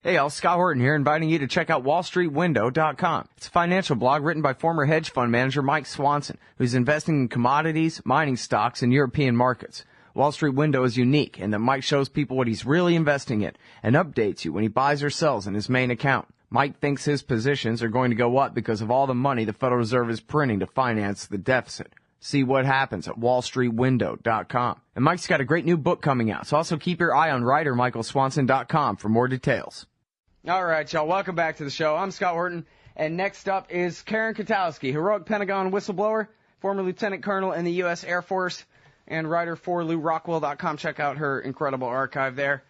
Hey, all, Scott Horton here, inviting you to check out wallstreetwindow.com. It's a financial blog written by former hedge fund manager Mike Swanson, who's investing in commodities, mining stocks, and European markets. Wall Street Window is unique in that Mike shows people what he's really investing in and updates you when he buys or sells in his main account. Mike thinks his positions are going to go up because of all the money the Federal Reserve is printing to finance the deficit. See what happens at wallstreetwindow.com. And Mike's got a great new book coming out, so also keep your eye on writermichaelswanson.com for more details. All right, y'all, welcome back to the show. I'm Scott Horton, and next up is Karen Kwiatkowski, heroic Pentagon whistleblower, former lieutenant colonel in the U.S. Air Force, and writer for LouRockwell.com. Check out her incredible archive there.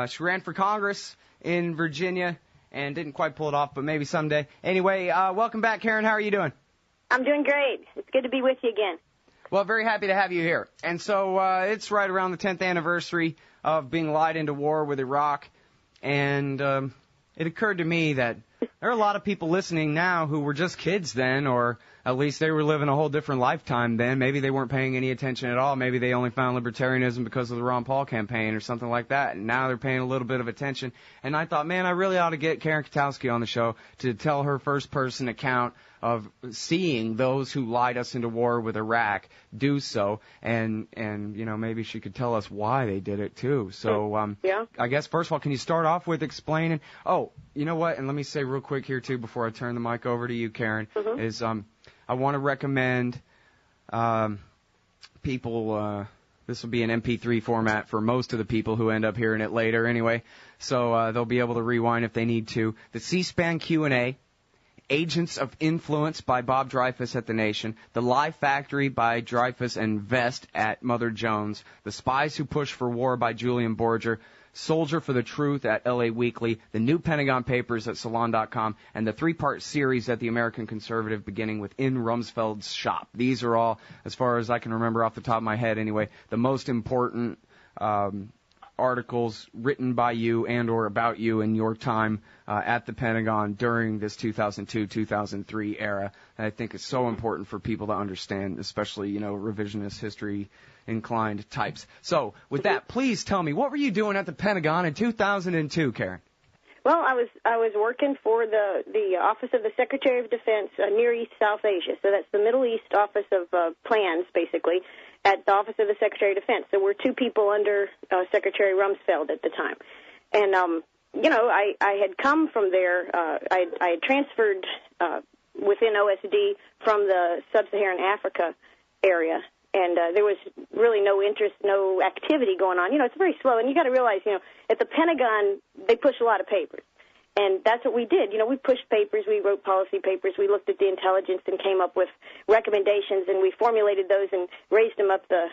She ran for Congress in Virginia and didn't quite pull it off, but maybe someday. Anyway, welcome back, Karen. How are you doing? I'm doing great. It's good to be with you again. Well, very happy to have you here. And so it's right around the 10th anniversary of being lied into war with Iraq. And it occurred to me that there are a lot of people listening now who were just kids then, or at least they were living a whole different lifetime then. Maybe they weren't paying any attention at all. Maybe they only found libertarianism because of the Ron Paul campaign or something like that. And now they're paying a little bit of attention. And I thought, man, I really ought to get Karen Kwiatkowski on the show to tell her first-person account of seeing those who lied us into war with Iraq do so, and you know, maybe she could tell us why they did it too. So yeah. I guess first of all, can you start off with explaining? Oh, you know what? And let me say real quick here too before I turn the mic over to you, Karen, is I want to recommend people. This will be an MP3 format for most of the people who end up hearing it later, anyway. So they'll be able to rewind if they need to. The C-SPAN Q&A. Agents of Influence by Bob Dreyfus at The Nation, The Lie Factory by Dreyfus and Vest at Mother Jones, The Spies Who Push for War by Julian Borger, Soldier for the Truth at LA Weekly, The New Pentagon Papers at Salon.com, and the three-part series at The American Conservative beginning with In Rumsfeld's Shop. These are all, as far as I can remember off the top of my head anyway, the most important articles written by you and or about you in your time at the Pentagon during this 2002-2003 era. And I think it's so important for people to understand, especially, you know, revisionist history inclined types. So with that, please tell me, what were you doing at the Pentagon in 2002, Karen? Well, I was working for the Office of the Secretary of Defense, Near East South Asia. So that's the Middle East Office of Plans, basically, at the Office of the Secretary of Defense. So we're two people under Secretary Rumsfeld at the time. And, you know, I had come from there. I had transferred within OSD from the Sub-Saharan Africa area. And there was really no interest, no activity going on. You know, it's very slow. And you got to realize, you know, at the Pentagon, they push a lot of papers. And that's what we did. You know, we pushed papers, we wrote policy papers, we looked at the intelligence and came up with recommendations, and we formulated those and raised them up the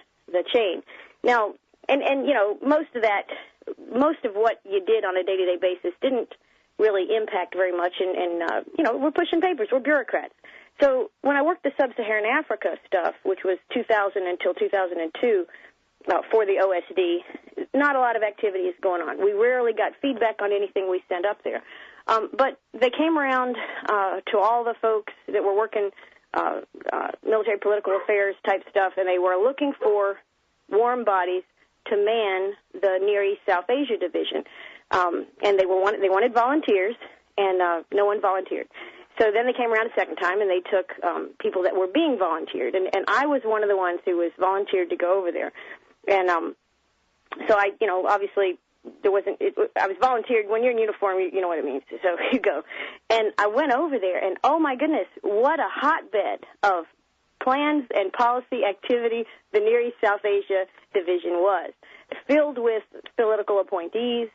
chain. Now, and you know, most of what you did on a day-to-day basis didn't really impact very much. And you know, we're pushing papers, we're bureaucrats. So when I worked the Sub-Saharan Africa stuff, which was 2000 until 2002, for the OSD, not a lot of activity is going on. We rarely got feedback on anything we sent up there. But they came around to all the folks that were working military political affairs type stuff, and they were looking for warm bodies to man the Near East South Asia division. And they wanted volunteers, and no one volunteered. So then they came around a second time, and they took people that were being volunteered. And I was one of the ones who was volunteered to go over there. And so I, you know, obviously there wasn't, I was volunteered. When you're in uniform, you know what it means. So you go. And I went over there, and oh my goodness, what a hotbed of plans and policy activity the Near East South Asia division was. Filled with political appointees,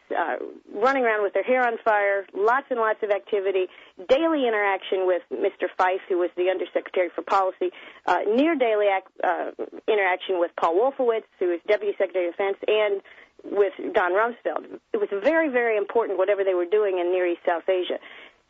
running around with their hair on fire, lots and lots of activity, daily interaction with Mr. Fife, who was the Undersecretary for Policy, near daily interaction with Paul Wolfowitz, who was Deputy Secretary of Defense, and with Don Rumsfeld. It was very, very important, whatever they were doing in Near East South Asia.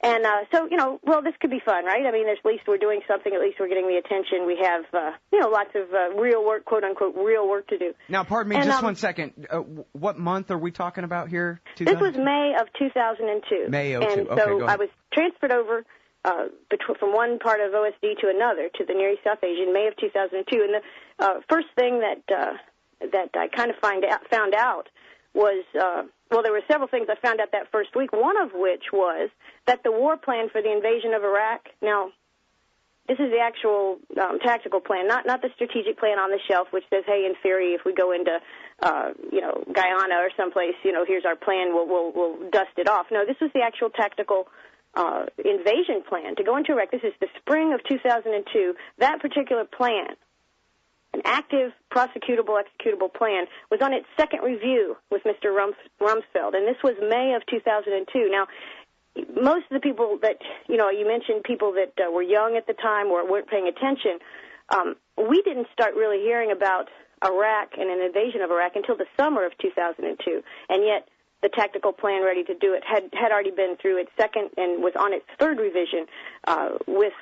And so, you know, well, this could be fun, right? I mean, at least we're doing something. At least we're getting the attention. We have, you know, lots of real work, quote-unquote, real work to do. Now, pardon me, just 1 second. What month are we talking about here? This was May of 2002. May of 2002. And okay, so go ahead. I was transferred over from one part of OSD to another, to the Near East South Asia in May of 2002. And the first thing that I kind of found out was, Well, there were several things I found out that first week, one of which was that the war plan for the invasion of Iraq, now, this is the actual tactical plan, not the strategic plan on the shelf, which says, hey, in theory, if we go into, Guyana or someplace, here's our plan, we'll dust it off. No, this was the actual tactical invasion plan to go into Iraq. This is the spring of 2002. That particular plan, an active, prosecutable, executable plan, was on its second review with Mr. Rumsfeld, and this was May of 2002. Now, most of the people that, you mentioned people that were young at the time or weren't paying attention, we didn't start really hearing about Iraq and an invasion of Iraq until the summer of 2002, and yet the tactical plan ready to do it had already been through its second and was on its third revision with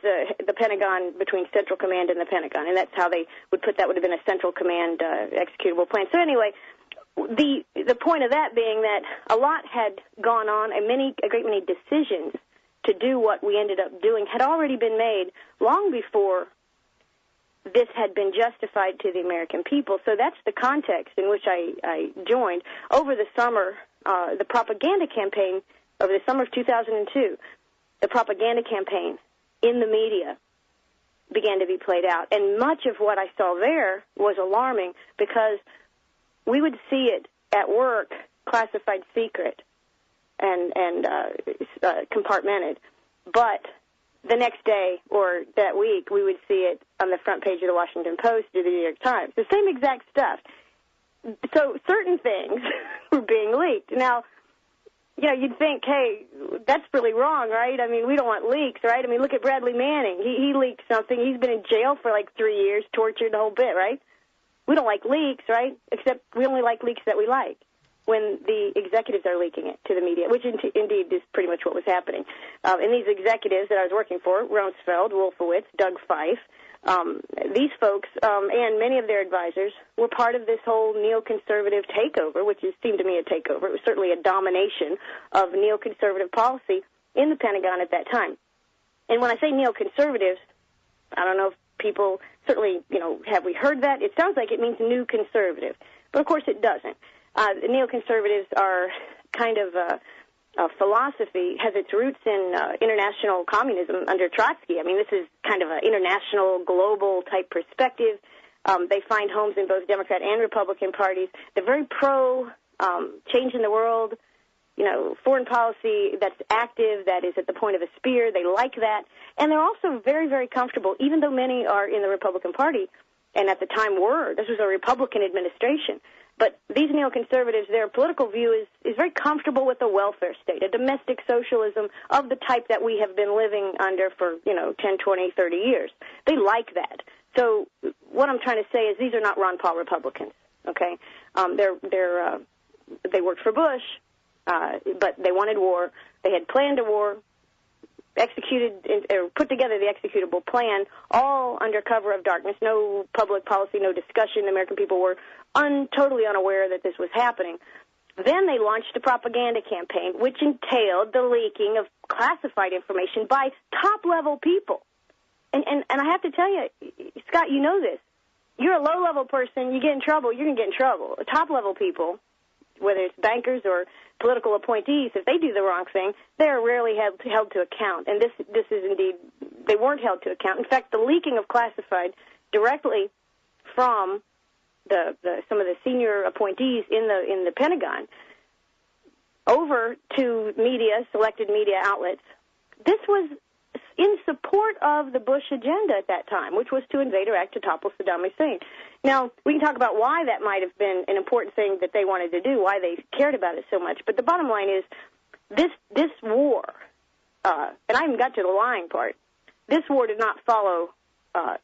the Pentagon, between Central Command and the Pentagon, and that's how they would put that would have been a Central Command executable plan. So anyway, the point of that being that a lot had gone on, a great many decisions to do what we ended up doing had already been made long before this had been justified to the American people. So that's the context in which I joined. Over the summer, the propaganda campaign, over the summer of 2002, the propaganda campaign in the media began to be played out. And much of what I saw there was alarming because we would see it at work, classified secret and compartmented. But the next day or that week, we would see it on the front page of the Washington Post or the New York Times. The same exact stuff. So certain things were being leaked. Now, you'd think, hey, that's really wrong, right? I mean, we don't want leaks, right? I mean, look at Bradley Manning. He leaked something. He's been in jail for like 3 years, tortured, the whole bit, right? We don't like leaks, right? Except we only like leaks that we like when the executives are leaking it to the media, which indeed is pretty much what was happening. And these executives that I was working for, Rumsfeld, Wolfowitz, Doug Fife, these folks and many of their advisors were part of this whole neoconservative takeover, which seemed to me a takeover. It was certainly a domination of neoconservative policy in the Pentagon at that time. And when I say neoconservatives, I don't know if people certainly, have we heard that? It sounds like it means new conservative, but of course it doesn't. The neoconservatives are kind of a philosophy, has its roots in international communism under Trotsky. I mean, this is kind of an international, global type perspective. They find homes in both Democrat and Republican parties. They're very pro change in the world, foreign policy that's active, that is at the point of a spear. They like that. And they're also very, very comfortable, even though many are in the Republican Party, and at the time were. This was a Republican administration. But these neoconservatives, their political view is very comfortable with the welfare state, a domestic socialism of the type that we have been living under for, 10, 20, 30 years. They like that. So what I'm trying to say is these are not Ron Paul Republicans, okay? They worked for Bush, but they wanted war. They had planned a war, put together the executable plan, all under cover of darkness, no public policy, no discussion. The American people were totally unaware that this was happening. Then they launched a propaganda campaign, which entailed the leaking of classified information by top-level people. And I have to tell you, Scott, you know this. You're a low-level person, you get in trouble, you're going to get in trouble. Top-level people, whether it's bankers or political appointees, if they do the wrong thing, they are rarely held to account. And this is indeed, they weren't held to account. In fact, the leaking of classified directly from some of the senior appointees in the Pentagon over to media, selected media outlets, this was in support of the Bush agenda at that time, which was to invade Iraq to topple Saddam Hussein. Now, we can talk about why that might have been an important thing that they wanted to do, why they cared about it so much. But the bottom line is this war, and I haven't got to the lying part, this war did not follow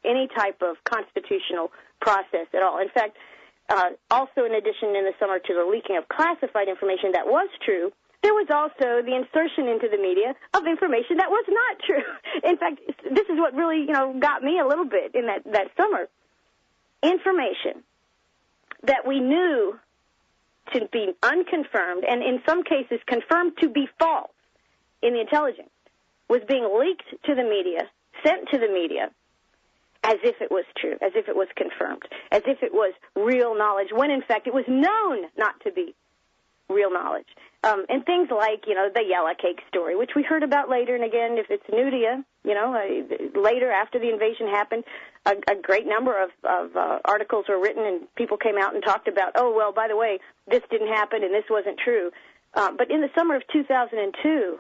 any type of constitutional process at all. In fact, also in addition in the summer to the leaking of classified information that was true, there was also the insertion into the media of information that was not true. In fact, this is what really, got me a little bit in that summer. Information that we knew to be unconfirmed and in some cases confirmed to be false in the intelligence was being leaked to the media, sent to the media, as if it was true, as if it was confirmed, as if it was real knowledge, when in fact it was known not to be real knowledge. And things like, the yellow cake story, which we heard about later, and again, if it's new to you, later after the invasion happened, a great number of articles were written and people came out and talked about, oh, well, by the way, this didn't happen and this wasn't true. But in the summer of 2002,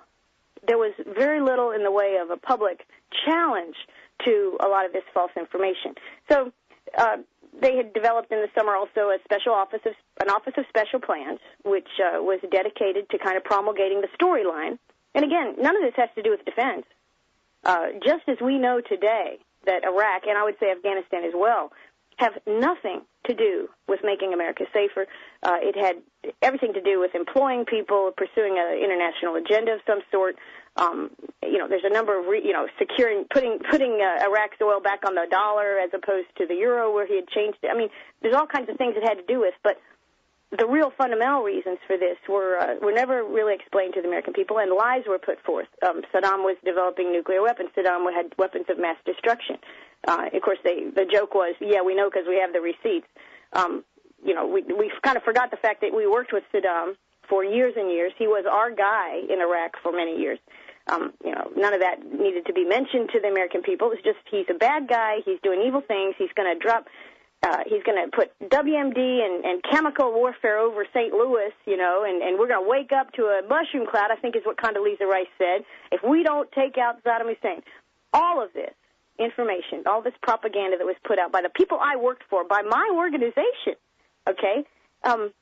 there was very little in the way of a public challenge to a lot of this false information. So they had developed in the summer also an office of special plans, which was dedicated to kind of promulgating the storyline. And again, none of this has to do with defense. Just as we know today that Iraq, and I would say Afghanistan as well, have nothing to do with making America safer. It had everything to do with employing people, pursuing an international agenda of some sort. There's a number of, putting Iraq's oil back on the dollar as opposed to the euro where he had changed it. I mean, there's all kinds of things it had to do with, but the real fundamental reasons for this were never really explained to the American people, and lies were put forth. Saddam was developing nuclear weapons. Saddam had weapons of mass destruction. Of course, the joke was, yeah, we know because we have the receipts. We kind of forgot the fact that we worked with Saddam for years and years. He was our guy in Iraq for many years. None of that needed to be mentioned to the American people. It's just he's a bad guy. He's doing evil things. He's going to put WMD and chemical warfare over St. Louis, and we're going to wake up to a mushroom cloud, I think is what Condoleezza Rice said, if we don't take out Saddam Hussein. All of this information, all this propaganda that was put out by the people I worked for, by my organization, okay,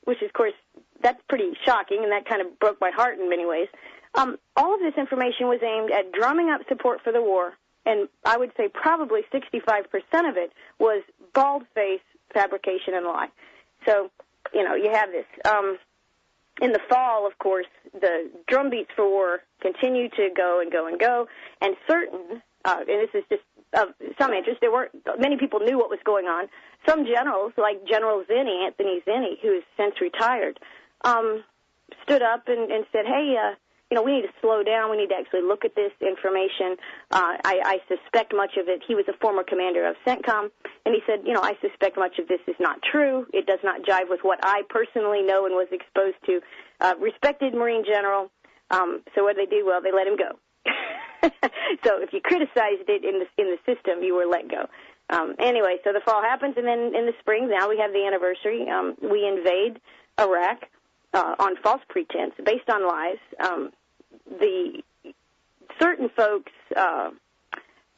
which, of course, that's pretty shocking, and that kind of broke my heart in many ways. All of this information was aimed at drumming up support for the war, and I would say probably 65% of it was bald-faced fabrication and lie. So, you have this. In the fall, of course, the drumbeats for war continue to go and go and go, and certain, and this is just of some interest, many people knew what was going on. Some generals, like General Zinni, Anthony Zinni, who has since retired, stood up and said, hey, we need to slow down. We need to actually look at this information. I suspect much of it. He was a former commander of CENTCOM, and he said, I suspect much of this is not true. It does not jive with what I personally know and was exposed to. Respected Marine general. So what did they do? Well, they let him go. So if you criticized it in the system, you were let go. Anyway, so the fall happens, and then in the spring, now we have the anniversary. We invade Iraq on false pretense, based on lies. The certain folks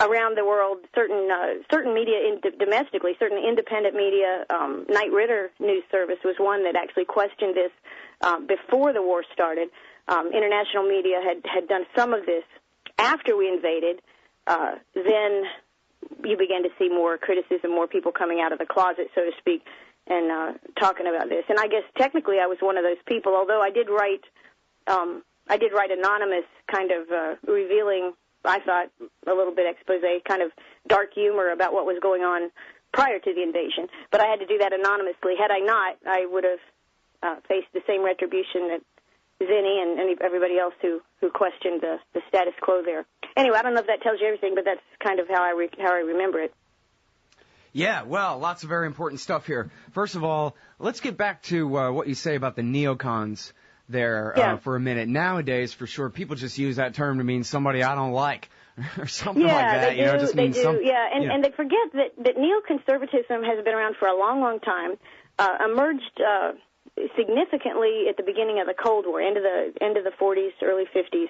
around the world, certain media domestically, certain independent media, Knight Ridder News Service was one that actually questioned this before the war started. International media had done some of this after we invaded. Then you began to see more criticism, more people coming out of the closet, so to speak, and talking about this. And I guess technically I was one of those people, although I did write anonymous, kind of revealing, I thought, a little bit expose, kind of dark humor about what was going on prior to the invasion. But I had to do that anonymously. Had I not, I would have faced the same retribution that Zinni and everybody else who questioned the status quo there. Anyway, I don't know if that tells you everything, but that's kind of how I remember it. Yeah, well, lots of very important stuff here. First of all, let's get back to what you say about the neocons there for a minute. Nowadays, for sure, people just use that term to mean somebody I don't like or something like that. They do, just means and they forget that neoconservatism has been around for a long, long time, emerged significantly at the beginning of the Cold War, end of the 40s, early 50s.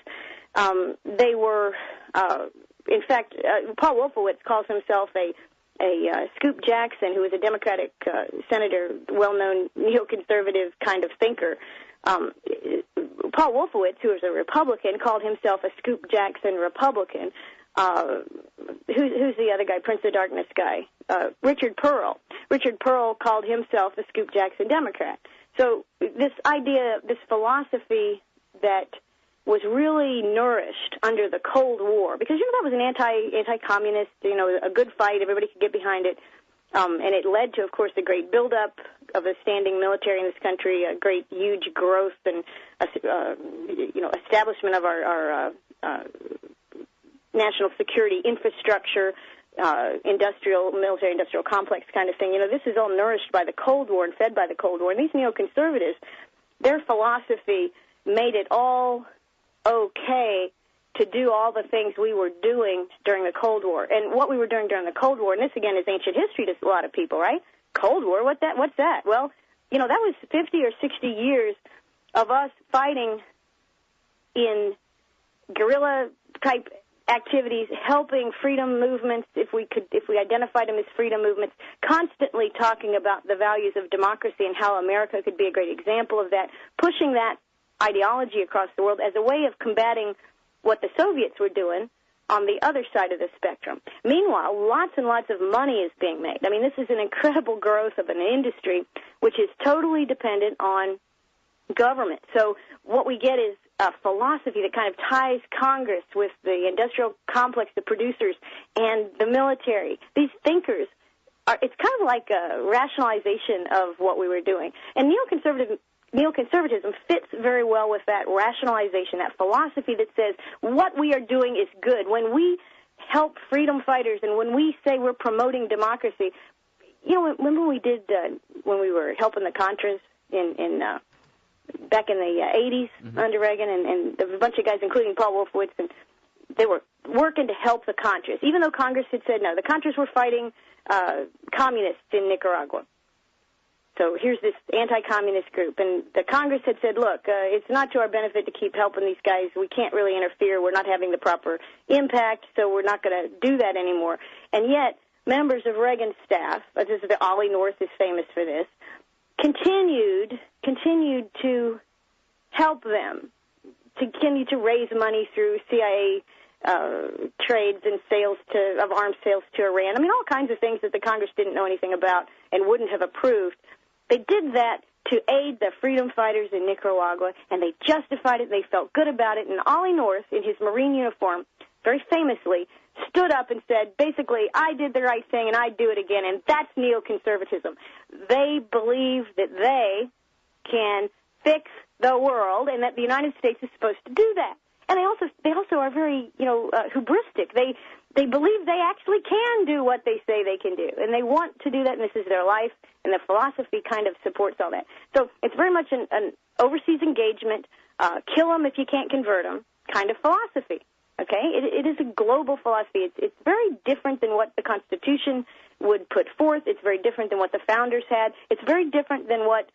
They were, in fact, Paul Wolfowitz calls himself a Scoop Jackson, who was a Democratic senator, well-known neoconservative kind of thinker. Paul Wolfowitz, who was a Republican, called himself a Scoop Jackson Republican. Who's the other guy, Prince of Darkness guy? Richard Pearl. Richard Pearl called himself a Scoop Jackson Democrat. So this idea, this philosophy that was really nourished under the Cold War, because that was an anti-communist, a good fight, everybody could get behind it, and it led to, of course, the great buildup of a standing military in this country, a great, huge growth and establishment of our national security infrastructure, military industrial complex kind of thing. This is all nourished by the Cold War and fed by the Cold War. And these neoconservatives their philosophy made it all okay to do all the things we were doing during the Cold War. And what we were doing during the Cold War, and this, again, is ancient history to a lot of people, right? Cold War, what's that? Well, that was 50 or 60 years of us fighting in guerrilla-type activities, helping freedom movements, if we identified them as freedom movements, constantly talking about the values of democracy and how America could be a great example of that, pushing that ideology across the world as a way of combating what the Soviets were doing on the other side of the spectrum. Meanwhile, lots and lots of money is being made. I mean, this is an incredible growth of an industry which is totally dependent on government. So what we get is a philosophy that kind of ties Congress with the industrial complex, the producers, and the military. These thinkers, it's kind of like a rationalization of what we were doing. And neoconservatism fits very well with that rationalization, that philosophy that says what we are doing is good. When we help freedom fighters and when we say we're promoting democracy, remember when we were helping the Contras back in the 80s under Reagan, and a bunch of guys, including Paul Wolfowitz, and they were working to help the Contras, even though Congress had said no. The Contras were fighting communists in Nicaragua. So here's this anti-communist group, and the Congress had said, look, it's not to our benefit to keep helping these guys. We can't really interfere. We're not having the proper impact, so we're not going to do that anymore. And yet, members of Reagan's staff, Ollie North is famous for this, continued to help them, to continue to raise money through CIA trades and of arms sales to Iran. I mean, all kinds of things that the Congress didn't know anything about and wouldn't have approved. They did that to aid the freedom fighters in Nicaragua, and they justified it. They felt good about it. And Ollie North, in his Marine uniform, very famously, stood up and said, basically, I did the right thing and I'd do it again, and that's neoconservatism. They believe that they can fix the world and that the United States is supposed to do that. And they also are very, hubristic. They believe they actually can do what they say they can do, and they want to do that, and this is their life, and the philosophy kind of supports all that. So it's very much an overseas engagement, kill them if you can't convert them kind of philosophy. Okay, it is a global philosophy. It's very different than what the Constitution would put forth. It's very different than what the founders had. It's very different than what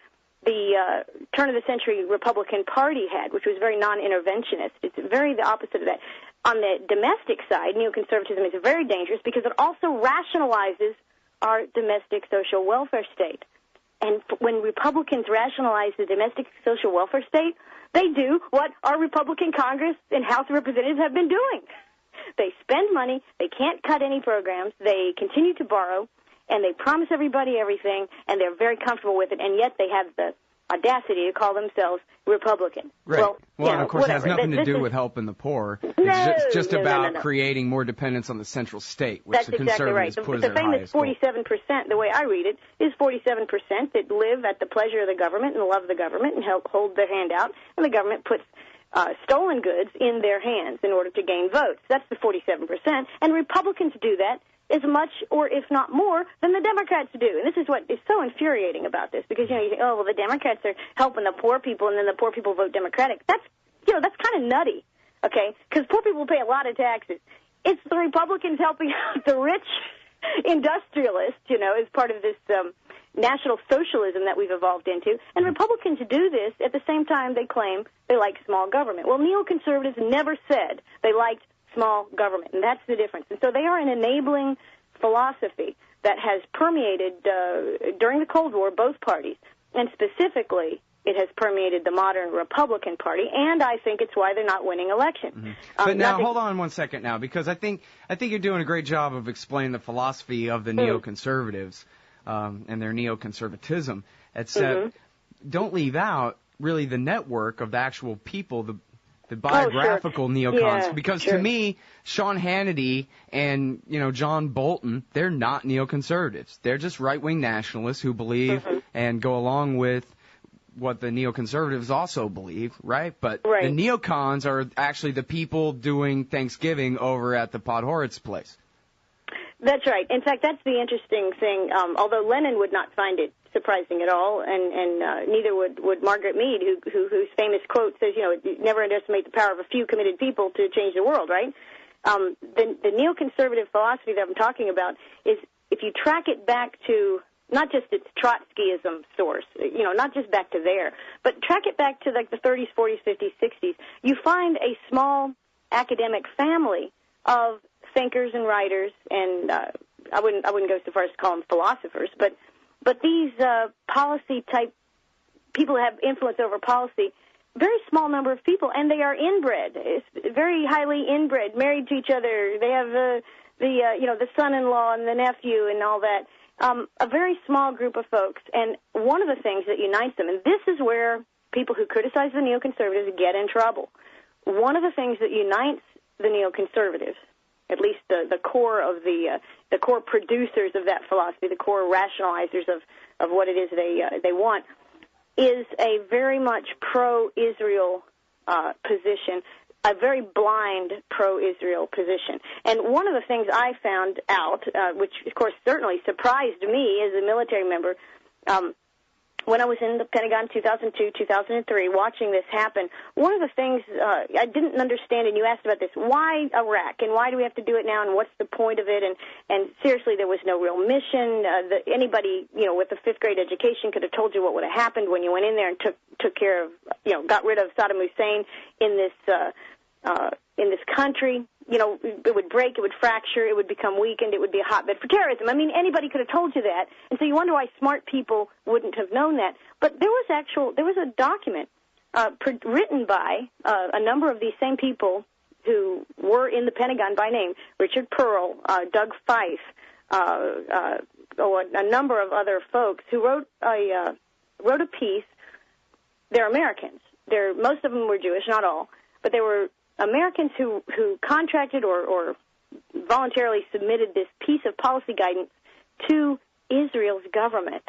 the turn-of-the-century Republican Party had, which was very non-interventionist. It's very the opposite of that. On the domestic side, neoconservatism is very dangerous because it also rationalizes our domestic social welfare state. And when Republicans rationalize the domestic social welfare state, they do what our Republican Congress and House of Representatives have been doing. They spend money, they can't cut any programs, they continue to borrow, and they promise everybody everything, and they're very comfortable with it, and yet they have the audacity to call themselves Republican. Right. Well, and of course, whatever. It has nothing to do with helping the poor. It's just about creating more dependence on the central state, which That's the conservatives exactly right. put as their highest goal. The famous 47%, the way I read it, is 47% that live at the pleasure of the government and love the government and hold their hand out, and the government puts stolen goods in their hands in order to gain votes. That's the 47%, and Republicans do that as much or if not more than the Democrats do. And this is what is so infuriating about this, because, you think, oh, well, the Democrats are helping the poor people, and then the poor people vote Democratic. That's kind of nutty, okay, because poor people pay a lot of taxes. It's the Republicans helping out the rich industrialists, as part of this national socialism that we've evolved into. And Republicans do this at the same time they claim they like small government. Well, neoconservatives never said they liked small government, and that's the difference. And so they are an enabling philosophy that has permeated during the Cold War both parties, and specifically it has permeated the modern Republican Party, and I think it's why they're not winning elections. Mm-hmm. But now, hold on 1 second now, because I think you're doing a great job of explaining the philosophy of the neoconservatives and their neoconservatism. Except don't leave out really the network of the actual people, the biographical neocons, because to me, Sean Hannity and John Bolton, they're not neoconservatives. They're just right-wing nationalists who believe and go along with what the neoconservatives also believe, right? But the neocons are actually the people doing Thanksgiving over at the Podhoretz place. That's right. In fact, that's the interesting thing. Although Lenin would not find it surprising at all, and neither would Margaret Mead, whose famous quote says, never underestimate the power of a few committed people to change the world, right? The neoconservative philosophy that I'm talking about is, if you track it back to not just its Trotskyism source, not just back to there, but track it back to like the 30s, 40s, 50s, 60s, you find a small academic family of thinkers and writers, and I wouldn't go so far as to call them philosophers, but these policy type people have influence over policy. Very small number of people, and they are inbred. It's very highly inbred, married to each other. They have the son-in-law and the nephew and all that. A very small group of folks, and one of the things that unites them, and this is where people who criticize the neoconservatives get in trouble. One of the things that unites the neoconservatives, at least the core of the core producers of that philosophy, the core rationalizers of what it is they want, is a very much pro-Israel position, a very blind pro-Israel position. And one of the things I found out, which of course certainly surprised me as a military member, when I was in the Pentagon 2002, 2003, watching this happen, one of the things I didn't understand, and you asked about this, why Iraq, and why do we have to do it now, and what's the point of it? And seriously, there was no real mission. Anybody, with a fifth-grade education could have told you what would have happened when you went in there and took care of, got rid of Saddam Hussein in this country. It would break, it would fracture, it would become weakened, it would be a hotbed for terrorism. I mean, anybody could have told you that. And so you wonder why smart people wouldn't have known that. But there was a document written by a number of these same people who were in the Pentagon by name, Richard Pearl, Doug Fife, a number of other folks who wrote a piece. They're Americans. Most of them were Jewish, not all, but they were Americans who contracted or voluntarily submitted this piece of policy guidance to Israel's government.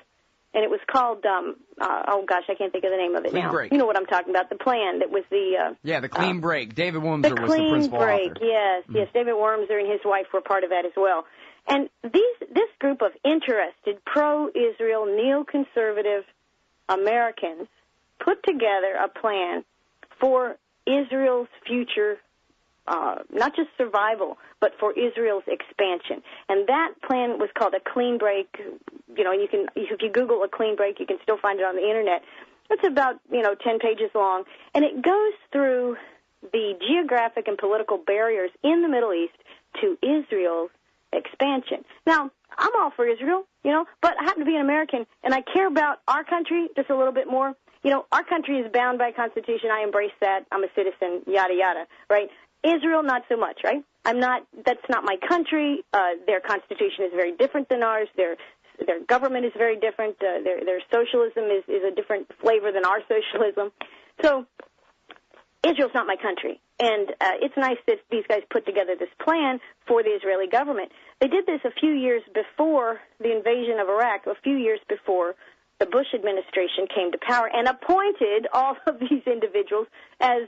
And it was called, I can't think of the name of it now. Break. You know what I'm talking about, the plan that was the... the Clean Break. David Wormser was the principal author. The Clean Break, yes, David Wormser and his wife were part of that as well. And this group of interested, pro-Israel, neoconservative Americans put together a plan for Israel's future, not just survival, but for Israel's expansion. And that plan was called a Clean Break. If you Google a Clean Break, you can still find it on the Internet. It's about, 10 pages long, and it goes through the geographic and political barriers in the Middle East to Israel's expansion. Now, I'm all for Israel, but I happen to be an American, and I care about our country just a little bit more. Our country is bound by Constitution. I embrace that. I'm a citizen, yada, yada, right? Israel, not so much, right? That's not my country. Their Constitution is very different than ours. Their government is very different. Their socialism is a different flavor than our socialism. So Israel's not my country. And it's nice that these guys put together this plan for the Israeli government. They did this a few years before the invasion of Iraq, a few years before the Bush administration came to power, and appointed all of these individuals as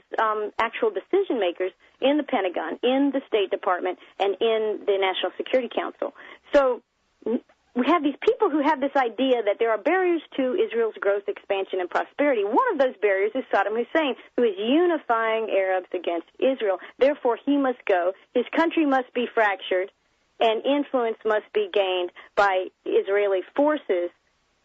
actual decision makers in the Pentagon, in the State Department, and in the National Security Council. So we have these people who have this idea that there are barriers to Israel's growth, expansion, and prosperity. One of those barriers is Saddam Hussein, who is unifying Arabs against Israel. Therefore, he must go. His country must be fractured, and influence must be gained by Israeli forces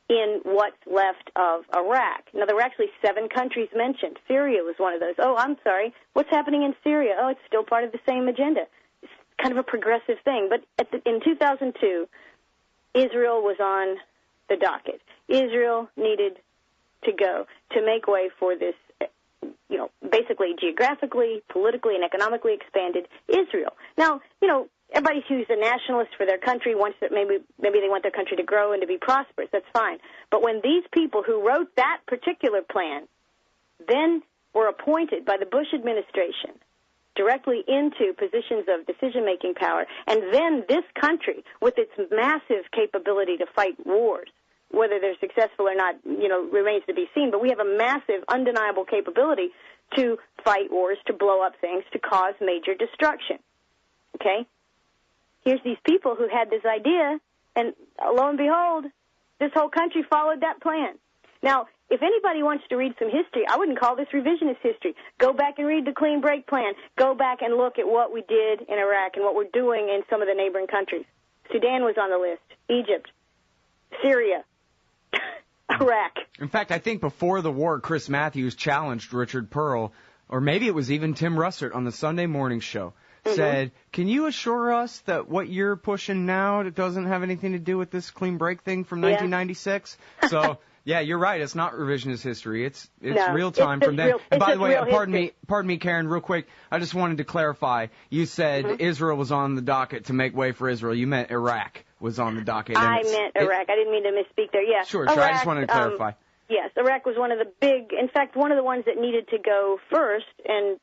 in what's left of Iraq. Now, there were actually 7 countries mentioned. Syria was one of those. Oh, I'm sorry. What's happening in Syria? Oh, it's still part of the same agenda. It's kind of a progressive thing. But in 2002, Israel was on the docket. Israel needed to go to make way for this, basically geographically, politically, and economically expanded Israel. Now, everybody who's a nationalist for their country wants that maybe they want their country to grow and to be prosperous. That's fine. But when these people who wrote that particular plan then were appointed by the Bush administration directly into positions of decision-making power, and then this country, with its massive capability to fight wars, whether they're successful or not, remains to be seen, but we have a massive, undeniable capability to fight wars, to blow up things, to cause major destruction. Okay? Here's these people who had this idea, and lo and behold, this whole country followed that plan. Now, if anybody wants to read some history, I wouldn't call this revisionist history. Go back and read the Clean Break Plan. Go back and look at what we did in Iraq and what we're doing in some of the neighboring countries. Sudan was on the list. Egypt. Syria. Iraq. In fact, I think before the war, Chris Matthews challenged Richard Pearl, or maybe it was even Tim Russert on the Sunday morning show, said, can you assure us that what you're pushing now doesn't have anything to do with this Clean Break thing from 1996? So... Yeah, you're right. It's not revisionist history. It's real time from then. And by the way, pardon me, Karen, real quick. I just wanted to clarify. You said Israel was on the docket to make way for Israel. You meant Iraq was on the docket. I meant Iraq. I didn't mean to misspeak there. Yeah. Sure. Iraq, I just wanted to clarify. Yes, Iraq was one of the big. In fact, one of the ones that needed to go first. And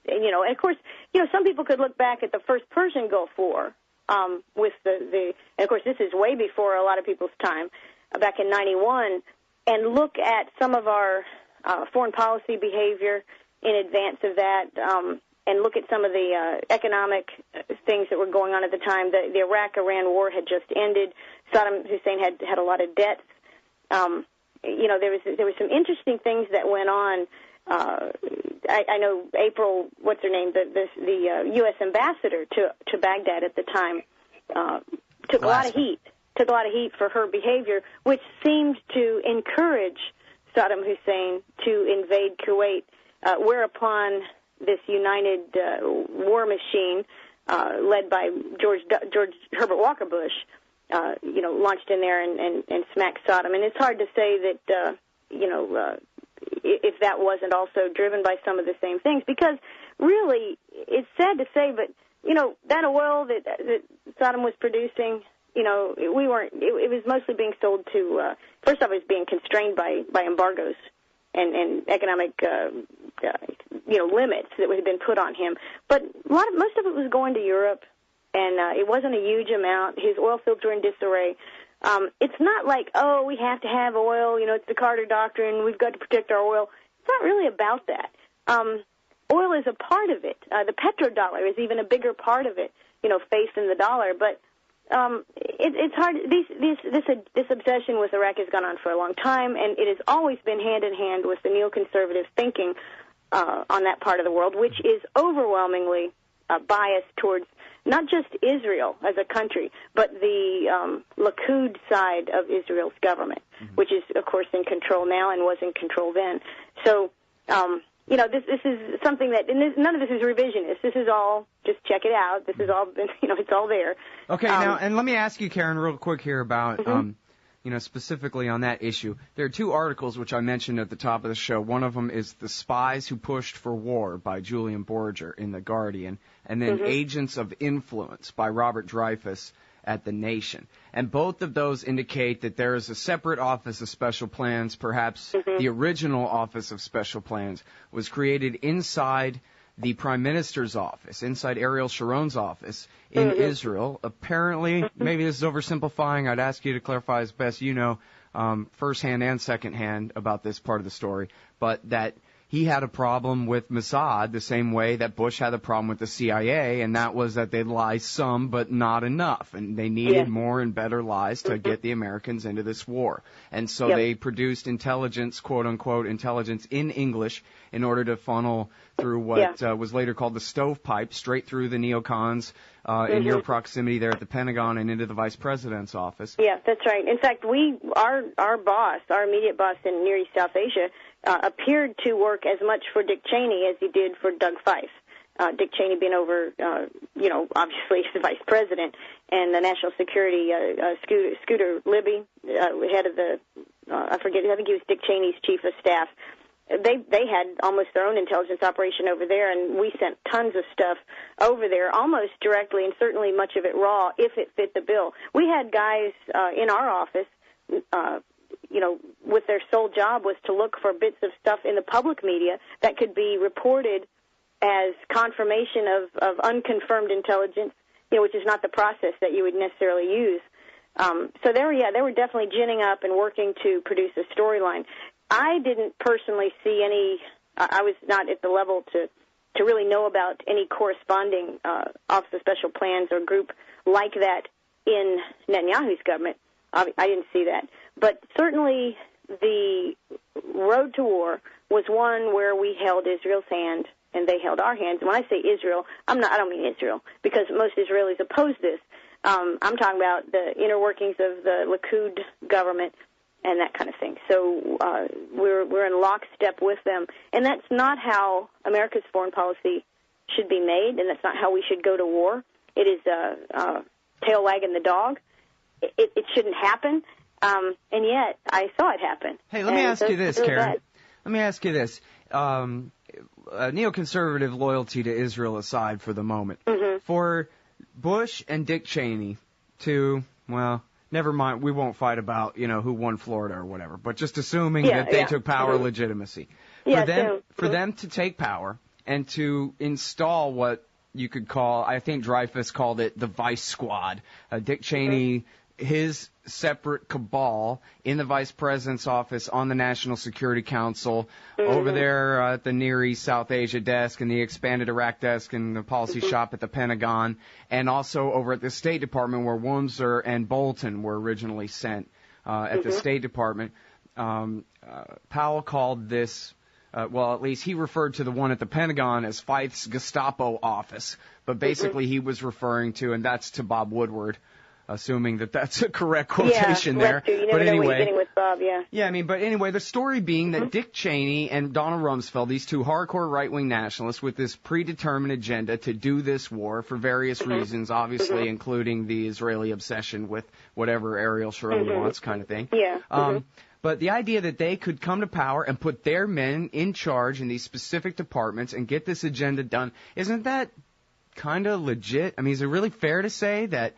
of course, some people could look back at the first Persian Gulf War with the. And of course, this is way before a lot of people's time, back in '91. And look at some of our foreign policy behavior in advance of that, and look at some of the economic things that were going on at the time. The Iraq-Iran war had just ended. Saddam Hussein had a lot of debts. There was some interesting things that went on. I know April, what's her name, the U.S. ambassador to Baghdad at the time, took a lot of heat. Took a lot of heat for her behavior, which seemed to encourage Saddam Hussein to invade Kuwait, whereupon this united war machine, led by George Herbert Walker Bush, launched in there and smacked Saddam. And it's hard to say that, if that wasn't also driven by some of the same things, because really, it's sad to say, but, that oil that Saddam was producing, we weren't. It was mostly being sold to. First off, it was being constrained by embargoes and economic, limits that had been put on him. But most of it was going to Europe, and it wasn't a huge amount. His oil fields were in disarray. It's not like, we have to have oil. It's the Carter Doctrine. We've got to protect our oil. It's not really about that. Oil is a part of it. The petrodollar is even a bigger part of it. Faced in the dollar, but. It's hard. This obsession with Iraq has gone on for a long time, and it has always been hand in hand with the neoconservative thinking on that part of the world, which is overwhelmingly biased towards not just Israel as a country, but the Likud side of Israel's government, which is, of course, in control now and was in control then. So. This is something that, and none of this is revisionist. This is all, just check it out. This is all, it's all there. Okay, now, and let me ask you, Karen, real quick here about, specifically on that issue. There are two articles which I mentioned at the top of the show. One of them is The Spies Who Pushed for War by Julian Borger in The Guardian, and then Agents of Influence by Robert Dreyfuss at The Nation. And both of those indicate that there is a separate Office of Special Plans. Perhaps the original Office of Special Plans was created inside the Prime Minister's office, inside Ariel Sharon's office in Israel. Apparently, maybe this is oversimplifying. I'd ask you to clarify as best you know, firsthand and secondhand about this part of the story, but that he had a problem with Mossad the same way that Bush had a problem with the CIA, and that was that they'd lie some but not enough, and they needed more and better lies to get the Americans into this war. And so they produced intelligence, quote-unquote, intelligence in English in order to funnel through what was later called the stovepipe, straight through the neocons in your proximity there at the Pentagon and into the Vice President's office. Yeah, that's right. In fact, our boss, our immediate boss in Near East South Asia, appeared to work as much for Dick Cheney as he did for Doug Feith. Dick Cheney being over, obviously the vice president, and the national security, Scooter Libby, head of the, I think he was Dick Cheney's chief of staff. They had almost their own intelligence operation over there, and we sent tons of stuff over there, almost directly, and certainly much of it raw, if it fit the bill. We had guys in our office, with their sole job was to look for bits of stuff in the public media that could be reported as confirmation of unconfirmed intelligence, which is not the process that you would necessarily use. So they were definitely ginning up and working to produce a storyline. I didn't personally see any. I was not at the level to really know about any corresponding Office of Special Plans or group like that in Netanyahu's government. I didn't see that. But certainly the road to war was one where we held Israel's hand and they held our hands. And when I say Israel, I don't mean Israel, because most Israelis oppose this. I'm talking about the inner workings of the Likud government and that kind of thing. So we're in lockstep with them. And that's not how America's foreign policy should be made, and that's not how we should go to war. It is tail wagging the dog. It shouldn't happen. And yet I saw it happen. Hey, let me ask you this, Karen. Let me ask you this. Neoconservative loyalty to Israel aside for the moment. Mm-hmm. For Bush and Dick Cheney to, well, never mind, we won't fight about, who won Florida or whatever, but just assuming that they took power legitimacy. For them to take power and to install what you could call, I think Dreyfus called it the Vice Squad. Dick Cheney, his separate cabal in the Vice President's office on the National Security Council, over there at the Near East South Asia desk and the expanded Iraq desk and the policy shop at the Pentagon, and also over at the State Department where Wurmser and Bolton were originally sent at the State Department. Powell called this, well, at least he referred to the one at the Pentagon as Feith's Gestapo office, but basically he was referring to, and that's to Bob Woodward, assuming that that's a correct quotation there. You never but know anyway, what you're getting with Bob, but anyway, the story being that Dick Cheney and Donald Rumsfeld, these two hardcore right-wing nationalists with this predetermined agenda to do this war for various reasons, obviously including the Israeli obsession with whatever Ariel Sharon wants kind of thing. But the idea that they could come to power and put their men in charge in these specific departments and get this agenda done, isn't that kind of legit? I mean, is it really fair to say that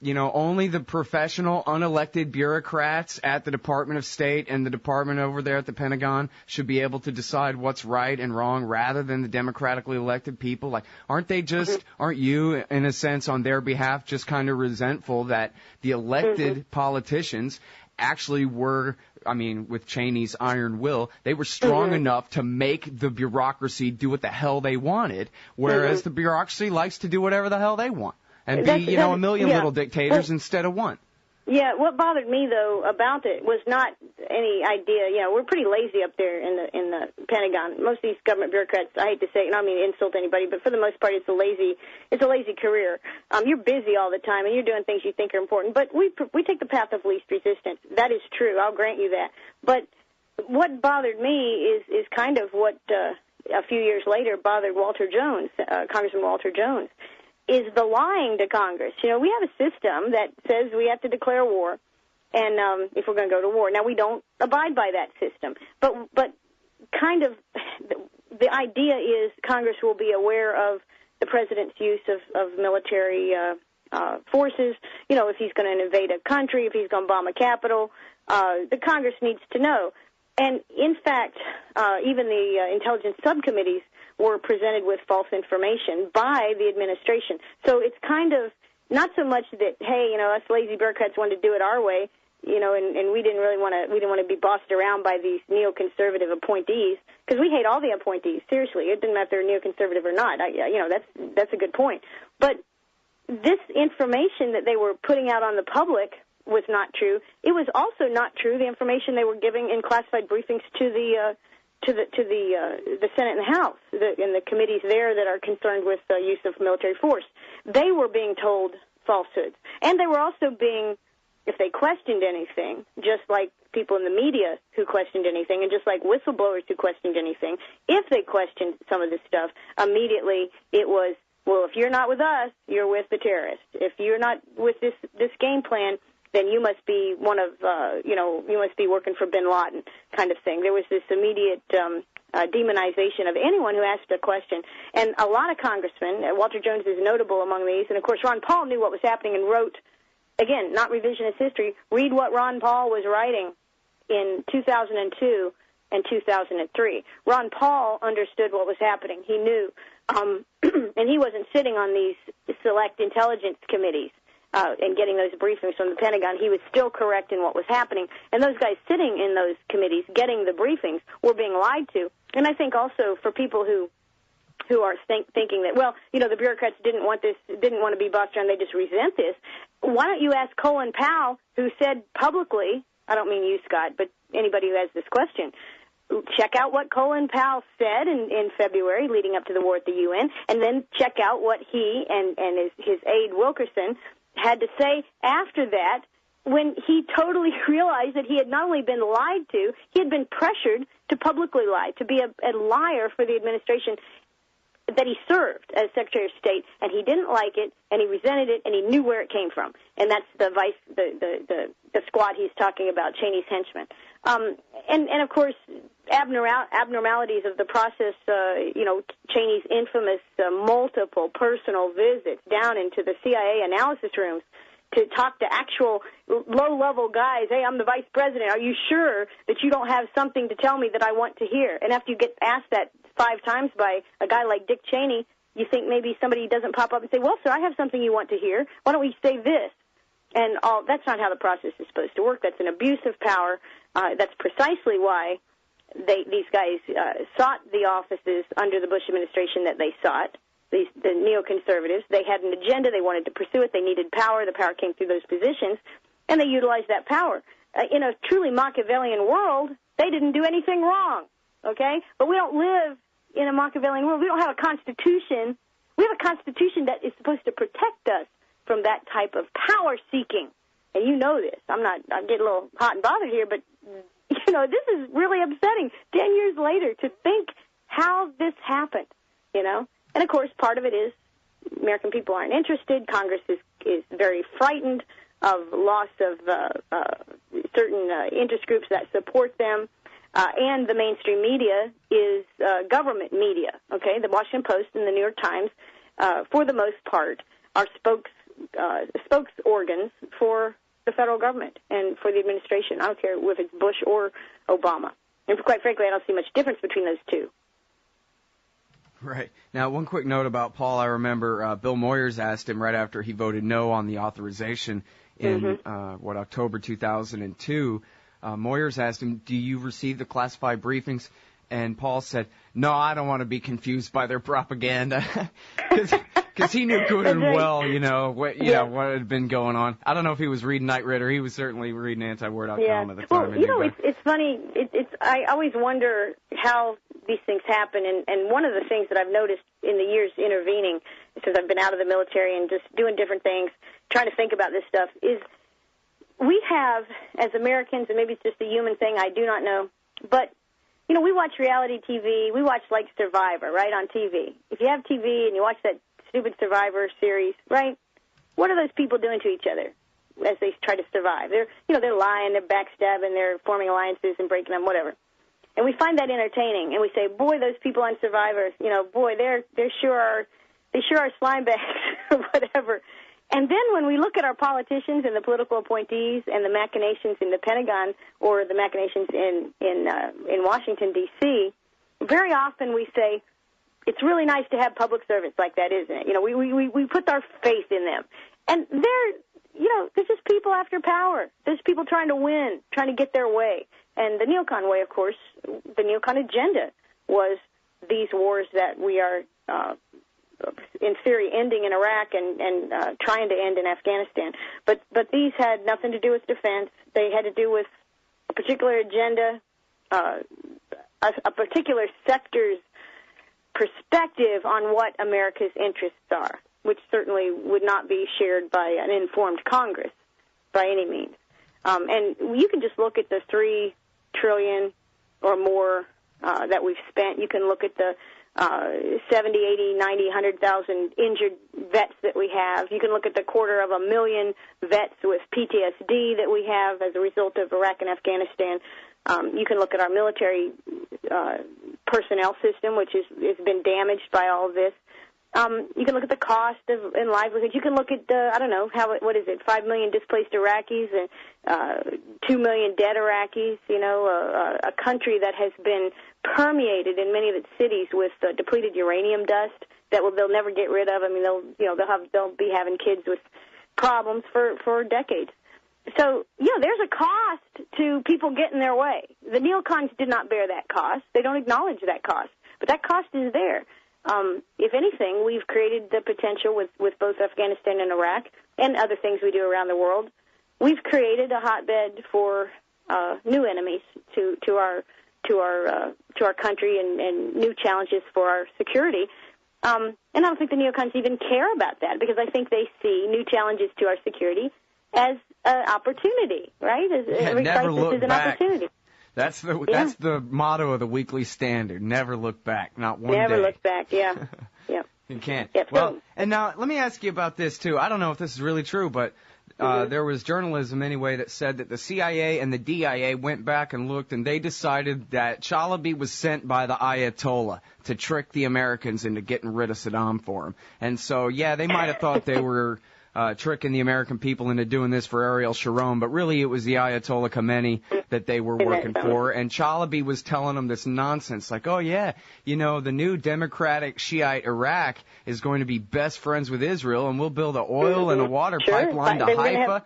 only the professional, unelected bureaucrats at the Department of State and the department over there at the Pentagon should be able to decide what's right and wrong rather than the democratically elected people? Like, aren't you, in a sense, on their behalf, just kind of resentful that the elected politicians actually were, with Cheney's iron will, they were strong enough to make the bureaucracy do what the hell they wanted, whereas the bureaucracy likes to do whatever the hell they want? And be, a million little dictators instead of one. Yeah, what bothered me, though, about it was not any idea. We're pretty lazy up there in the Pentagon. Most of these government bureaucrats, I hate to say it, and I don't mean to insult anybody, but for the most part, it's a lazy career. You're busy all the time, and you're doing things you think are important. But we take the path of least resistance. That is true. I'll grant you that. But what bothered me is kind of what a few years later bothered Walter Jones, Congressman Walter Jones, is the lying to Congress. We have a system that says we have to declare war, and if we're going to go to war. Now, we don't abide by that system, but kind of the idea is Congress will be aware of the president's use of military forces. If he's going to invade a country, if he's going to bomb a capital, the Congress needs to know. And, in fact, even the intelligence subcommittees were presented with false information by the administration. So it's kind of not so much that, hey, us lazy bureaucrats wanted to do it our way, and we didn't want to be bossed around by these neoconservative appointees, because we hate all the appointees. Seriously, it didn't matter if they're neoconservative or not. That's a good point. But this information that they were putting out on the public was not true. It was also not true the information they were giving in classified briefings to the Senate and the House, and the committees there that are concerned with the use of military force. They were being told falsehoods. And they were also being, if they questioned anything, just like people in the media who questioned anything, and just like whistleblowers who questioned anything, if they questioned some of this stuff, immediately it was, well, if you're not with us, you're with the terrorists. If you're not with this game plan, then you must be you must be working for bin Laden kind of thing. There was this immediate demonization of anyone who asked a question. And a lot of congressmen, Walter Jones is notable among these, and of course Ron Paul knew what was happening and wrote, again, not revisionist history, read what Ron Paul was writing in 2002 and 2003. Ron Paul understood what was happening. He knew. And he wasn't sitting on these select intelligence committees and getting those briefings from the Pentagon. He was still correct in what was happening. And those guys sitting in those committees getting the briefings were being lied to. And I think also for people who are thinking that, well, the bureaucrats didn't want to be bossed around, they just resent this. Why don't you ask Colin Powell, who said publicly I don't mean you, Scott, but anybody who has this question, check out what Colin Powell said in February leading up to the war at the UN, and then check out what he and his aide Wilkerson had to say after that, when he totally realized that he had not only been lied to, he had been pressured to publicly lie, to be a liar for the administration that he served as Secretary of State, and he didn't like it, and he resented it, and he knew where it came from. And that's the squad he's talking about, Cheney's henchmen. And of course, abnormalities of the process, Cheney's infamous multiple personal visits down into the CIA analysis rooms to talk to actual low-level guys. Hey, I'm the vice president. Are you sure that you don't have something to tell me that I want to hear? And after you get asked that 5 times by a guy like Dick Cheney, you think maybe somebody doesn't pop up and say, well, sir, I have something you want to hear. Why don't we say this? And that's not how the process is supposed to work. That's an abuse of power. That's precisely why these guys sought the offices under the Bush administration that they sought. The neoconservatives, they had an agenda. They wanted to pursue it. They needed power. The power came through those positions, and they utilized that power. In a truly Machiavellian world, they didn't do anything wrong, okay? But we don't live in a Machiavellian world. We don't have a constitution. We have a constitution that is supposed to protect us from that type of power-seeking. And you know this. I'm getting a little hot and bothered here, but, this is really upsetting 10 years later to think how this happened, And, of course, part of it is American people aren't interested. Congress is very frightened of loss of certain interest groups that support them. And the mainstream media is government media, okay? The Washington Post and the New York Times, for the most part, are spokes organs for the federal government and for the administration. I don't care if it's Bush or Obama. And quite frankly, I don't see much difference between those two. Right. Now, one quick note about Paul. I remember Bill Moyers asked him right after he voted no on the authorization in, October 2002. Moyers asked him, do you receive the classified briefings? And Paul said, no, I don't want to be confused by their propaganda. Because he knew good and well, what had been going on. I don't know if he was reading Knight Ridder. He was certainly reading antiwar.com at the time. Well, it's funny. I always wonder how these things happen. And one of the things that I've noticed in the years intervening, since I've been out of the military and just doing different things, trying to think about this stuff, is we have, as Americans, and maybe it's just a human thing, I do not know, but we watch reality TV. We watch, like, Survivor, right, on TV. If you have TV and you watch that stupid Survivor series, right, what are those people doing to each other as they try to survive? They're lying, they're backstabbing, they're forming alliances and breaking them, whatever. And we find that entertaining, and we say, boy, those people on Survivor, boy, they sure are slime bags or whatever. And then when we look at our politicians and the political appointees and the machinations in the Pentagon or the machinations in Washington, D.C., very often we say, it's really nice to have public servants like that, isn't it? We put our faith in them. And they're just people after power. There's people trying to win, trying to get their way. And the neocon way, of course, the neocon agenda was these wars that we are in theory, ending in Iraq and trying to end in Afghanistan. But these had nothing to do with defense. They had to do with a particular agenda, a particular sector's perspective on what America's interests are, which certainly would not be shared by an informed Congress by any means. And you can just look at the $3 trillion or more that we've spent. You can look at the 70, 80, 90, 100,000 injured vets that we have. You can look at the 250,000 vets with PTSD that we have as a result of Iraq and Afghanistan. You can look at our military personnel system, which has been damaged by all of this. You can look at the cost in livelihoods. You can look at what is it, 5 million displaced Iraqis and 2 million dead Iraqis. A country that has been permeated in many of its cities with depleted uranium dust that they'll never get rid of. I mean, they'll be having kids with problems for decades. So, there's a cost to people getting their way. The neocons did not bear that cost. They don't acknowledge that cost. But that cost is there. If anything, we've created the potential with both Afghanistan and Iraq and other things we do around the world. We've created a hotbed for new enemies to our country and new challenges for our security. And I don't think the neocons even care about that, because I think they see new challenges to our security as an opportunity, right? Every never crisis look is an back. opportunity. That's the motto of the Weekly Standard. Never look back, not one day. Never look back, yeah. Yeah. You can't. Yep. Well, and now let me ask you about this, too. I don't know if this is really true, but there was journalism anyway that said that the CIA and the DIA went back and looked, and they decided that Chalabi was sent by the Ayatollah to trick the Americans into getting rid of Saddam for him. And so, yeah, they might have thought they were tricking the American people into doing this for Ariel Sharon, but really it was the Ayatollah Khomeini that they were working for. And Chalabi was telling them this nonsense, like, oh, yeah, you know, the new democratic Shiite Iraq is going to be best friends with Israel, and we'll build an oil and a water pipeline to Haifa.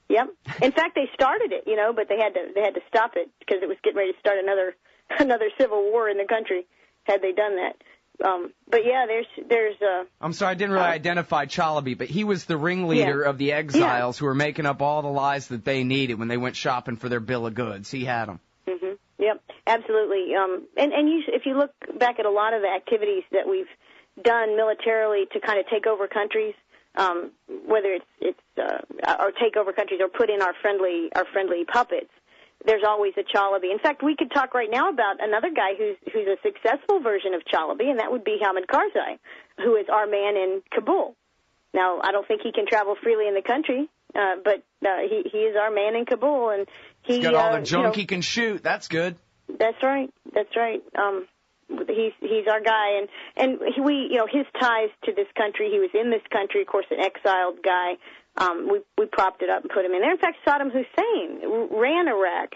Yep. In fact, they started it, you know, but they had to stop it because it was getting ready to start another civil war in the country had they done that. But yeah, there's I'm sorry, I didn't really identify Chalabi, but he was the ringleader of the exiles who were making up all the lies that they needed when they went shopping for their bill of goods. He had them. Mm-hmm. Yep, absolutely. If you look back at a lot of the activities that we've done militarily to kind of take over countries, whether it's or take over countries or put in our friendly puppets, there's always a Chalabi. In fact, we could talk right now about another guy who's a successful version of Chalabi, and that would be Hamid Karzai, who is our man in Kabul. Now, I don't think he can travel freely in the country, but he is our man in Kabul, and he's got all the junk he can shoot. That's good. That's right. That's right. He's our guy, and his ties to this country. He was in this country, of course, an exiled guy. We propped it up and put him in there. In fact, Saddam Hussein ran Iraq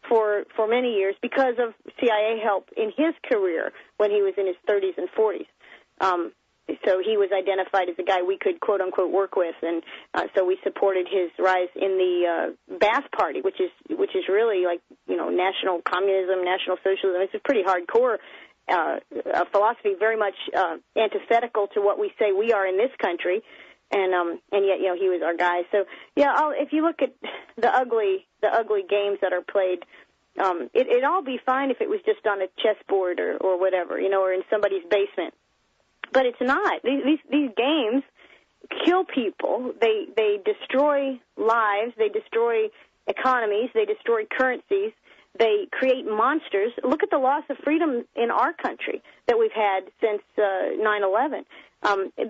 for many years because of CIA help in his career when he was in his 30s and 40s. So he was identified as a guy we could, quote unquote, work with, and so we supported his rise in the Ba'ath Party, which is really like, you know, national communism, national socialism. It's a pretty hardcore a philosophy, very much antithetical to what we say we are in this country. And yet, you know, he was our guy. So, yeah, if you look at the ugly games that are played, it'd all be fine if it was just on a chessboard or whatever, you know, or in somebody's basement. But it's not. These games kill people. They destroy lives. They destroy economies. They destroy currencies. They create monsters. Look at the loss of freedom in our country that we've had since 9/11.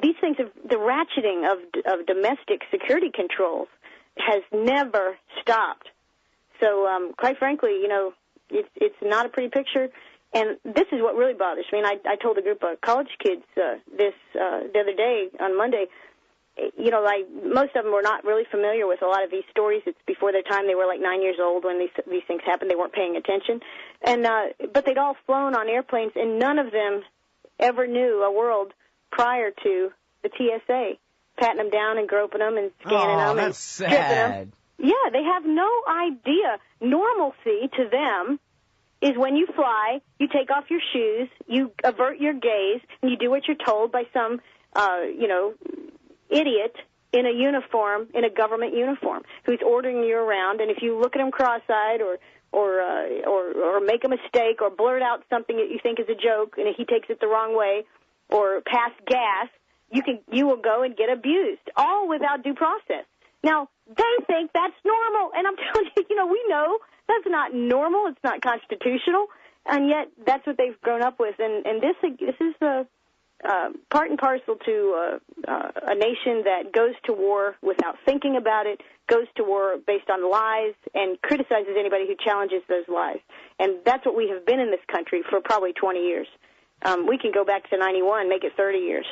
These things, the ratcheting of domestic security controls has never stopped. So, quite frankly, you know, it's not a pretty picture. And this is what really bothers me. And I told a group of college kids this the other day on Monday. You know, most of them were not really familiar with a lot of these stories. It's before their time. They were like 9 years old when these things happened. They weren't paying attention. And but they'd all flown on airplanes, and none of them ever knew a world prior to the TSA patting them down and groping them and scanning them and stripping them. Yeah, they have no idea. Normalcy to them is when you fly, you take off your shoes, you avert your gaze, and you do what you're told by some, idiot in a uniform, in a government uniform, who's ordering you around. And if you look at him cross-eyed or make a mistake or blurt out something that you think is a joke, and he takes it the wrong way, or pass gas, you will go and get abused, all without due process. Now, they think that's normal, and I'm telling you, you know, we know that's not normal. It's not constitutional, and yet that's what they've grown up with. And this is part and parcel to a nation that goes to war without thinking about it, goes to war based on lies, and criticizes anybody who challenges those lies. And that's what we have been in this country for probably 20 years. We can go back to 91, make it 30 years,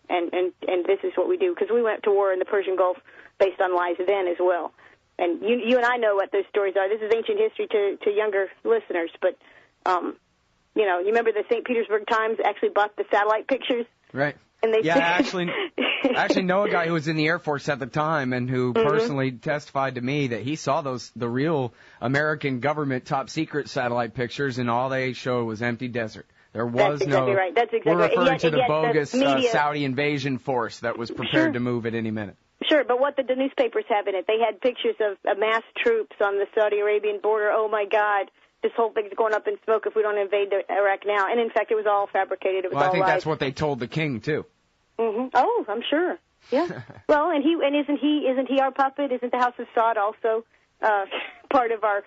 and this is what we do, because we went to war in the Persian Gulf based on lies then as well. And you and I know what those stories are. This is ancient history to younger listeners, but you know, you remember the St. Petersburg Times actually bought the satellite pictures? Right. And they I actually know a guy who was in the Air Force at the time and who personally testified to me that he saw the real American government top secret satellite pictures, and all they showed was empty desert. There was That's exactly right. That's exactly we're referring right. to the bogus Saudi invasion force that was prepared to move at any minute. Sure, but what did the newspapers have in it? They had pictures of mass troops on the Saudi Arabian border. Oh, my God, this whole thing's going up in smoke if we don't invade Iraq now. And, in fact, it was all fabricated. It was all I think lies. that's what they told the king, too. Mm-hmm. Oh, I'm sure. Yeah. Well, and isn't he our puppet? Isn't the House of Saud also part of our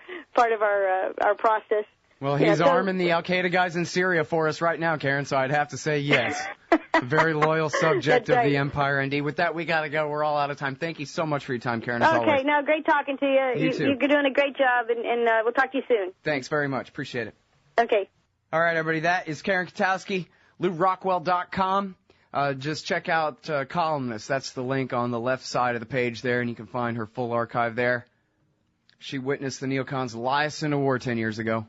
process? Well, he's arming the Al-Qaeda guys in Syria for us right now, Karen, so I'd have to say yes. A very loyal subject of the empire, indeed. With that, we got to go. We're all out of time. Thank you so much for your time, Karen, as always. Okay, no, great talking to you. You too. You're doing a great job, and we'll talk to you soon. Thanks very much. Appreciate it. Okay. All right, everybody, that is Karen Kwiatkowski, LouRockwell.com. Just check out Columnist. That's the link on the left side of the page there, and you can find her full archive there. She witnessed the neocons' lies in a war 10 years ago.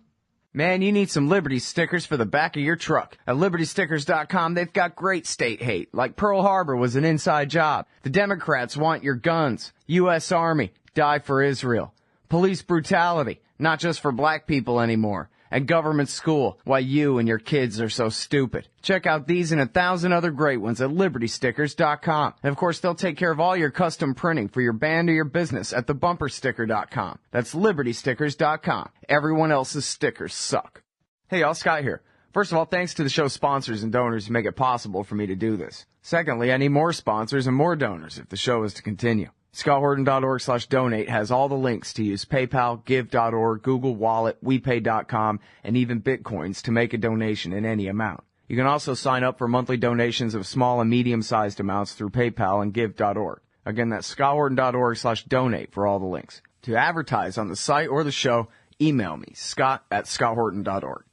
Man, you need some Liberty stickers for the back of your truck. At LibertyStickers.com, they've got great state hate, like Pearl Harbor was an inside job. The Democrats want your guns. U.S. Army, die for Israel. Police brutality, not just for black people anymore. And government school, why you and your kids are so stupid. Check out these and 1,000 other great ones at LibertyStickers.com. And of course, they'll take care of all your custom printing for your band or your business at TheBumperSticker.com. That's LibertyStickers.com. Everyone else's stickers suck. Hey y'all, Scott here. First of all, thanks to the show's sponsors and donors who make it possible for me to do this. Secondly, I need more sponsors and more donors if the show is to continue. ScottHorton.org/donate has all the links to use PayPal, Give.org, Google Wallet, WePay.com, and even Bitcoins to make a donation in any amount. You can also sign up for monthly donations of small and medium-sized amounts through PayPal and Give.org. Again, that's ScottHorton.org/donate for all the links. To advertise on the site or the show, email me, Scott@ScottHorton.org.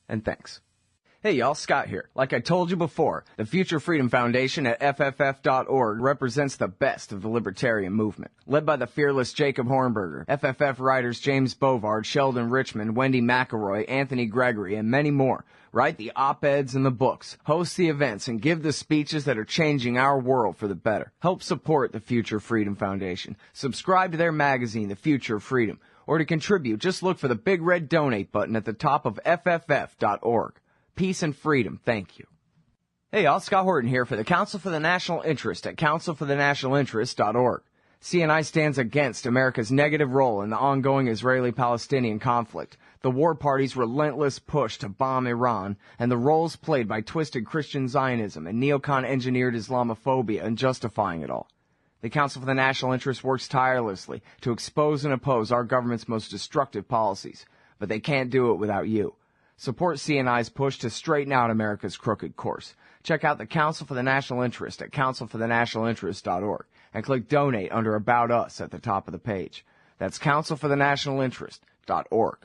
And thanks. Hey y'all, Scott here. Like I told you before, the Future Freedom Foundation at FFF.org represents the best of the libertarian movement. Led by the fearless Jacob Hornberger, FFF writers James Bovard, Sheldon Richman, Wendy McElroy, Anthony Gregory, and many more write the op-eds and the books, host the events, and give the speeches that are changing our world for the better. Help support the Future Freedom Foundation. Subscribe to their magazine, The Future of Freedom. Or to contribute, just look for the big red donate button at the top of FFF.org. Peace and freedom. Thank you. Hey y'all, Scott Horton here for the Council for the National Interest at councilforthenationalinterest.org. CNI stands against America's negative role in the ongoing Israeli-Palestinian conflict, the war party's relentless push to bomb Iran, and the roles played by twisted Christian Zionism and neocon-engineered Islamophobia in justifying it all. The Council for the National Interest works tirelessly to expose and oppose our government's most destructive policies, but they can't do it without you. Support CNI's push to straighten out America's crooked course. Check out the Council for the National Interest at councilforthenationalinterest.org and click Donate under About Us at the top of the page. That's councilforthenationalinterest.org.